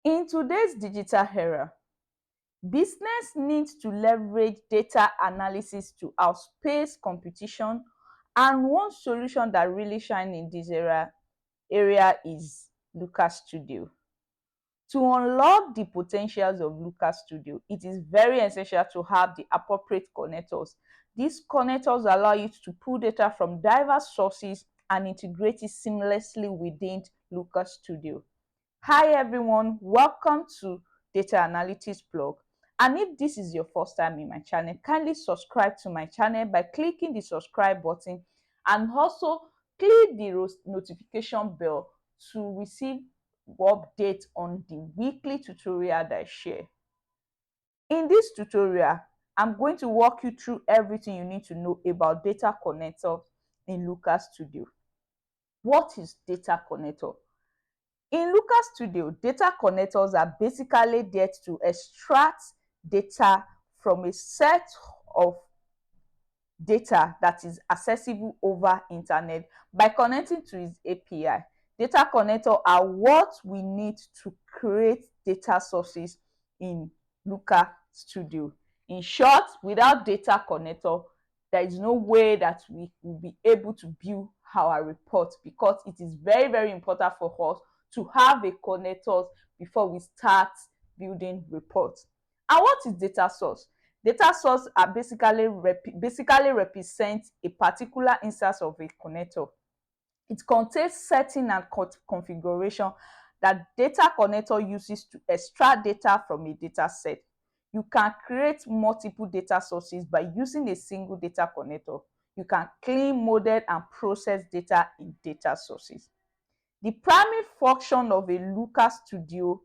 In today's digital era, business needs to leverage data analysis to outpace competition, and one solution that really shines in this area is LOOKER Studio. To unlock the potentials of LOOKER Studio, it is very essential to have the appropriate connectors. These connectors allow you to pull data from diverse sources and integrate it seamlessly within LOOKER Studio. Hi everyone, welcome to Data Analytics blog. And if this is your first time in my channel, kindly subscribe to my channel by clicking the subscribe button and also click the notification bell to receive updates on the weekly tutorial that I share. In this tutorial, I'm going to walk you through everything you need to know about data connector in LOOKER Studio. What is data connector? In LOOKER Studio, data connectors are basically there to extract data from a set of data that is accessible over internet by connecting to its API. Data connectors are what we need to create data sources in LOOKER Studio. In short, without data connector, there is no way that we will be able to build our report, because it is very, very important for us to have a connector before we start building reports. And what is data source? Data source are basically represent a particular instance of a connector. It contains setting and configuration that data connector uses to extract data from a data set. You can create multiple data sources by using a single data connector. You can clean, model, and process data in data sources. The primary function of a LOOKER Studio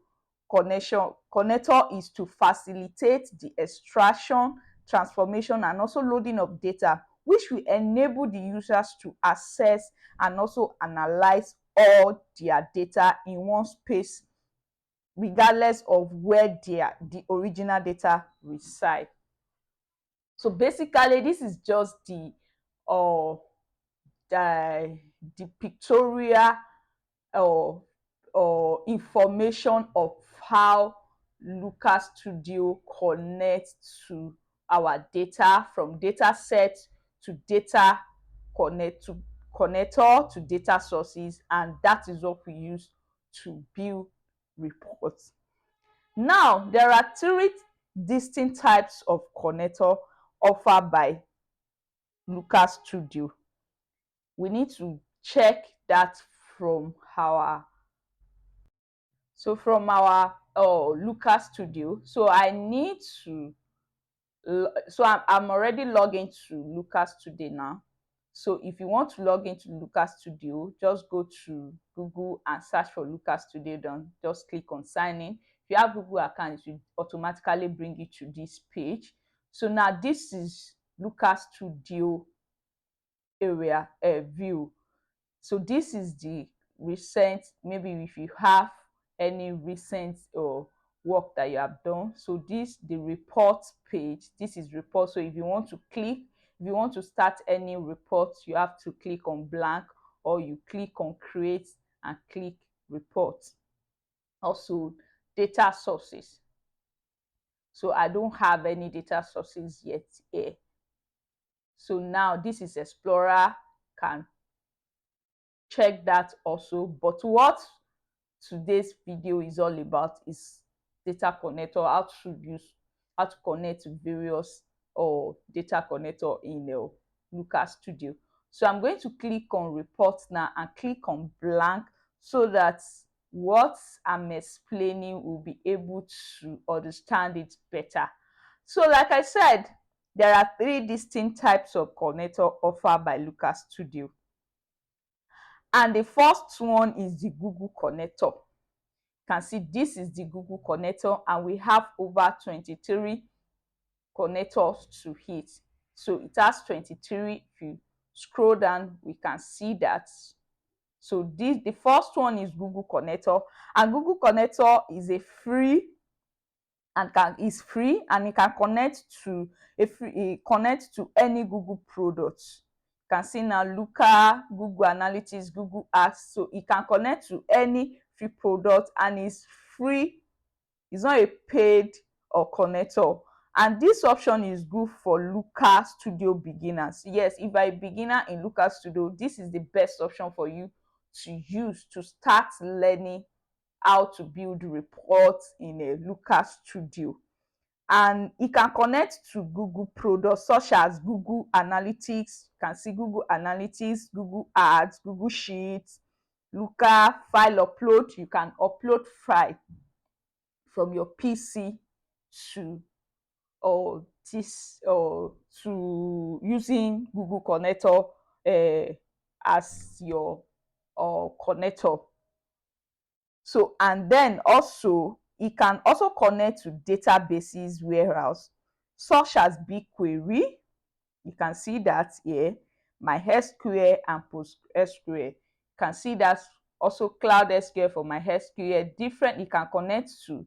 connector is to facilitate the extraction, transformation, and also loading of data, which will enable the users to access and also analyze all their data in one space, regardless of where the original data reside. So basically, this is just uh, the pictorial or information of how LOOKER Studio connects to our data, from data set to data connector to data sources, and that is what we use to build reports. Now, there are three distinct types of connector offered by LOOKER Studio. We need to check that from our LOOKER Studio. So I need to I'm already logged into LOOKER Studio now. So if you want to log into LOOKER Studio, just go to Google and search for LOOKER Studio. Then just click on sign in. If you have Google account, it will automatically bring you to this page. So now this is LOOKER Studio area view. So this is the recent, maybe if you have any recent work that you have done. So this the report page. This is report. So if you want to start any report, you have to click on blank, or you click on create and click report. Also data sources. So I don't have any data sources yet here. So now this is Explorer, can check that also. But what today's video is all about is data connector, how to connect to various data connector in LOOKER Studio. So I'm going to click on report now and click on blank, so that what I'm explaining will be able to understand it better. So like I said, there are three distinct types of connector offered by LOOKER Studio. And the first one is the Google connector. You can see this is the Google connector, and we have over 23 connectors to it. So it has 23. If you scroll down, we can see that. So the first one is Google connector, and Google connector is a free and is free, and it can connect to any Google products. You can see now LOOKER, Google Analytics, Google Ads. So it can connect to any free product, and is free It's not a paid or connector. And this option is good for Looker Studio beginners. Yes, if you're a beginner in Looker Studio, this is the best option for you to use to start learning how to build reports in a Looker Studio. And it can connect to Google products such as Google Analytics. You can see Google Analytics, Google Ads, Google Sheets, Looker file upload. You can upload file from your PC to to using Google Connector as your connector. So, and then also it can also connect to databases warehouse such as BigQuery. You can see that here, MySQL and PostgreSQL. You can see that also Cloud SQL for MySQL. Different, you can connect to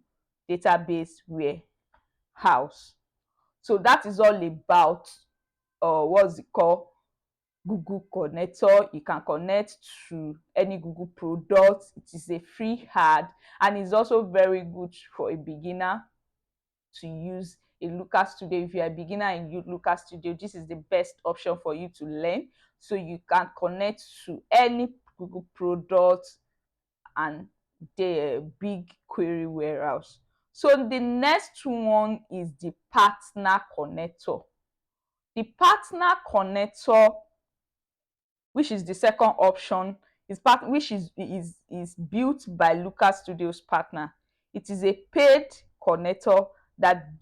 database warehouse. So that is all about what's it called, Google Connector. You can connect to any Google product. It is a free ad and it's also very good for a beginner to use a Looker Studio. If you're a beginner in Looker Studio, this is the best option for you to learn. So you can connect to any Google product and the big query warehouse. So the next one is the partner connector. The partner connector, which is the second option, which is built by Looker Studios partner. It is a paid connector that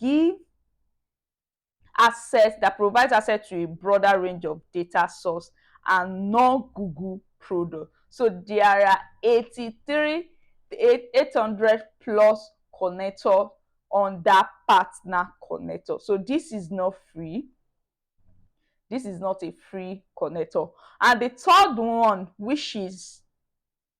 provides access to a broader range of data source and non-Google products. So there are 800 plus connector on that partner connector. So this is not free. This is not a free connector. And the third one, which is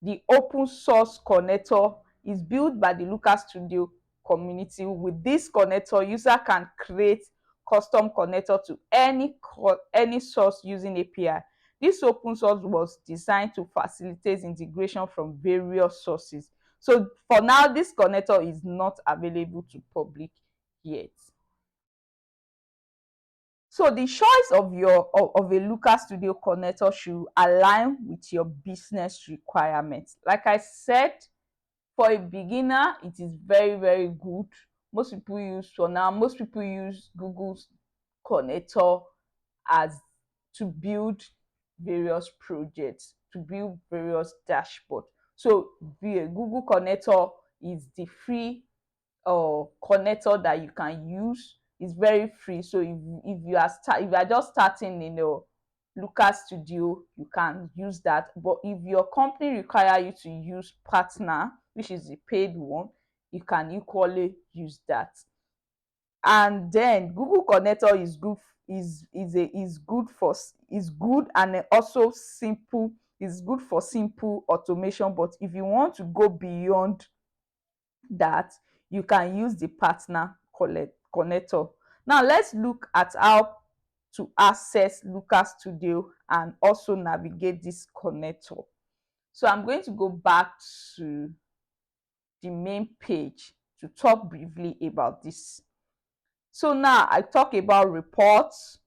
the open source connector, is built by the Looker Studio community. With this connector, user can create custom connector to any source using API. This open source was designed to facilitate integration from various sources. So for now, this connector is not available to public yet. So the choice of a Looker Studio connector should align with your business requirements. Like I said, for a beginner, it is very, very good. Most people use Google's connector as to build various projects, to build various dashboards. So the Google connector is the free connector that you can use. Is very free. So if you are just starting in your Looker Studio, you can use that. But if your company require you to use partner, which is the paid one, you can equally use that. And then Google connector is good, and also simple. Is good for simple automation. But if you want to go beyond that, you can use the partner connector. Now let's look at how to access Looker Studio and also navigate this connector. So I'm going to go back to the main page to talk briefly about this. So now I talk about reports.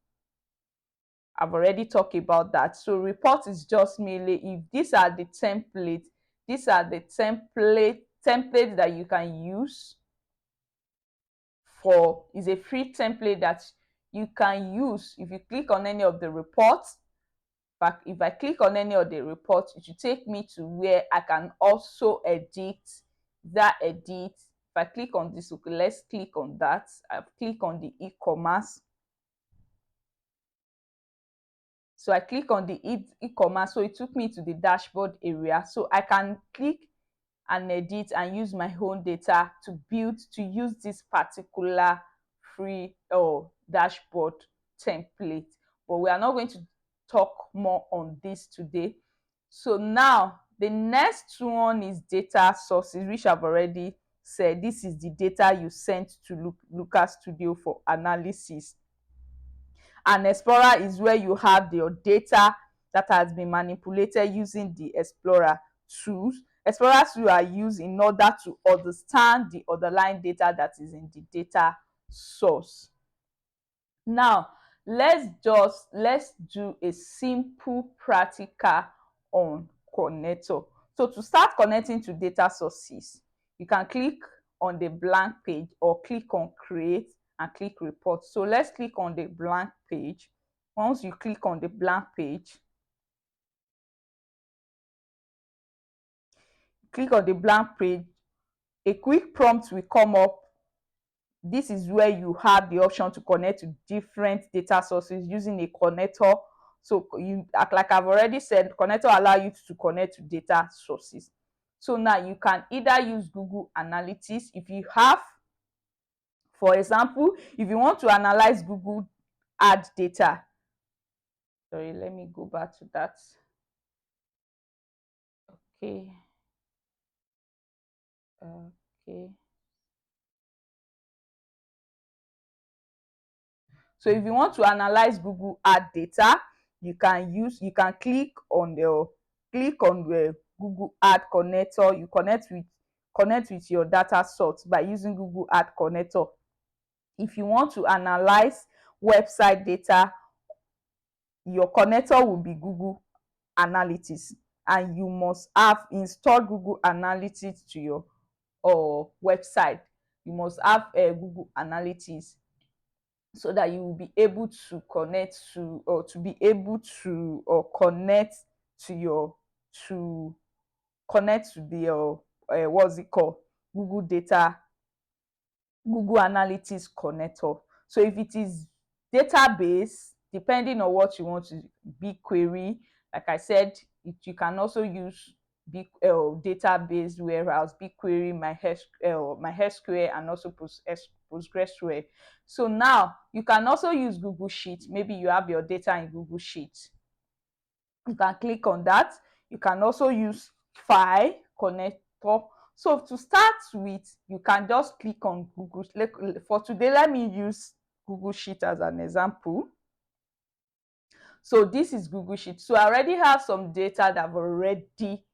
I've already talked about that. So report is just merely if these are the templates that you can use. Is a free template that you can use. If you click on any of the reports, but if I click on any of the reports, it should take me to where I can also edit. If I click on this, okay, let's click on that. I've clicked on the e-commerce. So I click on the e-commerce. So it took me to the dashboard area. So I can click and edit and use my own data to use this particular free dashboard template. But we are not going to talk more on this today. So now the next one is data sources, which I've already said. This is the data you sent to Looker Studio for analysis. And Explorer is where you have your data that has been manipulated using the Explorer tools. explorers tool are used in order to understand the underlying data that is in the data source. Now let's do a simple practical on connector. So to start connecting to data sources, you can click on the blank page or click on create and click report. So let's click on the blank page. Once you click on the blank page, click on the blank page, a quick prompt will come up. This is where you have the option to connect to different data sources using a connector. So you, like I've already said, connector allow you to connect to data sources. So now you can either use Google Analytics if you have, for example, if you want to analyze Google ad data. Sorry, let me go back to that. Okay. Okay. So if you want to analyze Google ad data, you can click on the Google ad connector. You connect with your data source by using Google ad connector. If you want to analyze website data, your connector will be Google Analytics, and you must have installed Google Analytics to your website. You must have Google Analytics so that you will be able to connect to, or to be able to, or connect to your, to connect to the what's it called, Google Analytics connector. So if it is database, depending on what you want to, BigQuery, like I said, you can also use database warehouse, BigQuery, MySQL, and also PostgreSQL. So now you can also use Google Sheets. Maybe you have your data in Google Sheets. You can click on that. You can also use File Connector. So to start with, you can just click on Google. For today, let me use Google Sheet as an example. So this is Google Sheet. So I already have some data that I've already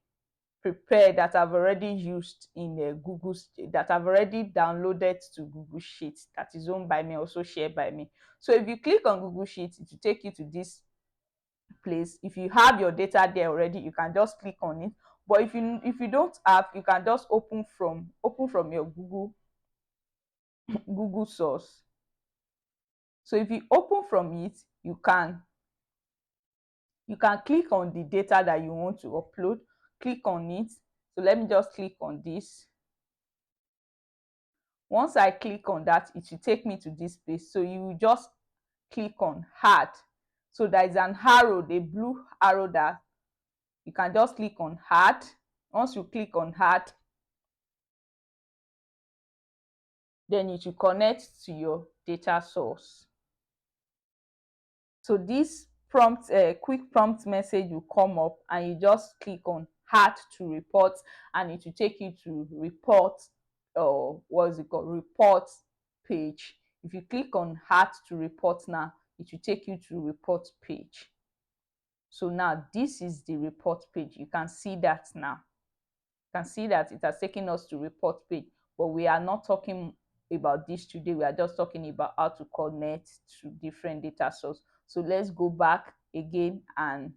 prepared, that I've already used in Google, that I've already downloaded to Google Sheets, that is owned by me, also shared by me. So if you click on Google Sheets, it will take you to this place. If you have your data there already, you can just click on it. But if you don't have, you can just open from your Google source. So if you open from it, you can click on the data that you want to upload. Click on it. So let me just click on this. Once I click on that, it will take me to this page. So you will just click on add. So there is an arrow, the blue arrow, that you can just click on add. Once you click on add, then it will connect to your data source. So this prompt, quick prompt message will come up, and you just click on add to report, and it will take you to report, or what's it called, report page. If you click on add to report now, it will take you to report page. So now this is the report page. You can see that now. You can see that it has taken us to report page, but we are not talking about this today. We are just talking about how to connect to different data sources. So let's go back again. And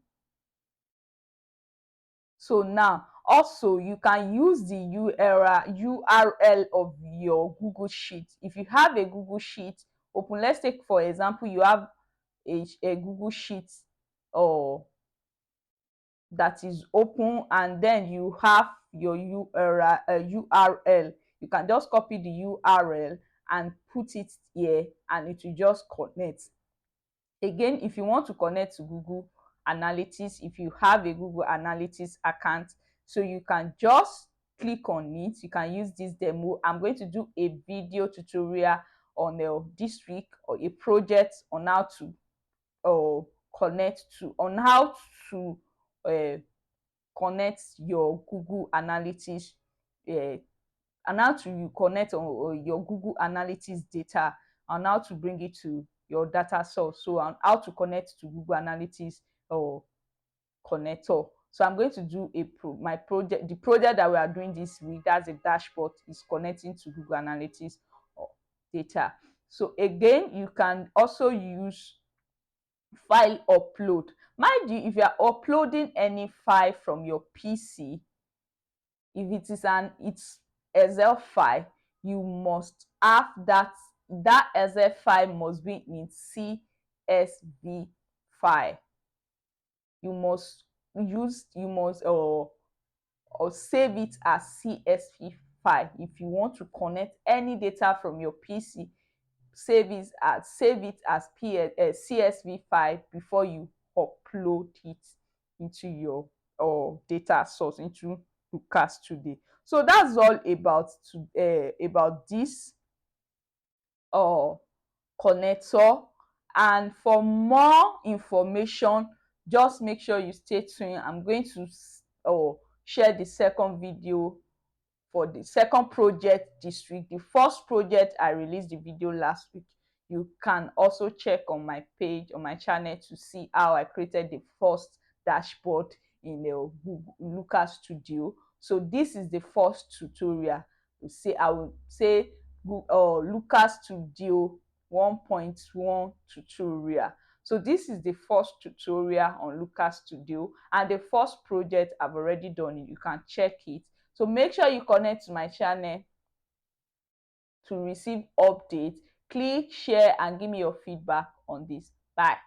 so now also you can use the URL of your Google Sheet. If you have a Google Sheet open, let's take for example, you have a Google Sheet or that is open, and then you have your URL. You can just copy the URL and put it here, and it will just connect. Again, if you want to connect to Google Analytics, if you have a Google Analytics account, so you can just click on it. You can use this demo. I'm going to do a video tutorial on this week, or a project on how to connect to, on how to connect your Google Analytics, and how to connect on your Google Analytics data, and how to bring it to your data source. So on how to connect to Google Analytics or connector. So I'm going to do my project, the project that we are doing this week, that's a dashboard, is connecting to Google Analytics or data. So again, you can also use file upload. Mind you, if you are uploading any file from your PC, if it is it's Excel file, you must have that Excel file must be in CSV file. You must or save it as CSV file. If you want to connect any data from your PC, save it as CSV file before you upload it into your data source, into Looker today. So that's all about this connector. And for more information, just make sure you stay tuned. I'm going to share the second video for the second project this week. The first project, I released the video last week. You can also check on my page, on my channel, to see how I created the first dashboard in the Looker Studio. So this is the first tutorial. I will say Looker Studio 1.1 tutorial. So this is the first tutorial on Looker Studio, and the first project I've already done it. You can check it. So make sure you connect to my channel to receive updates. Click, share, and give me your feedback on this. Bye.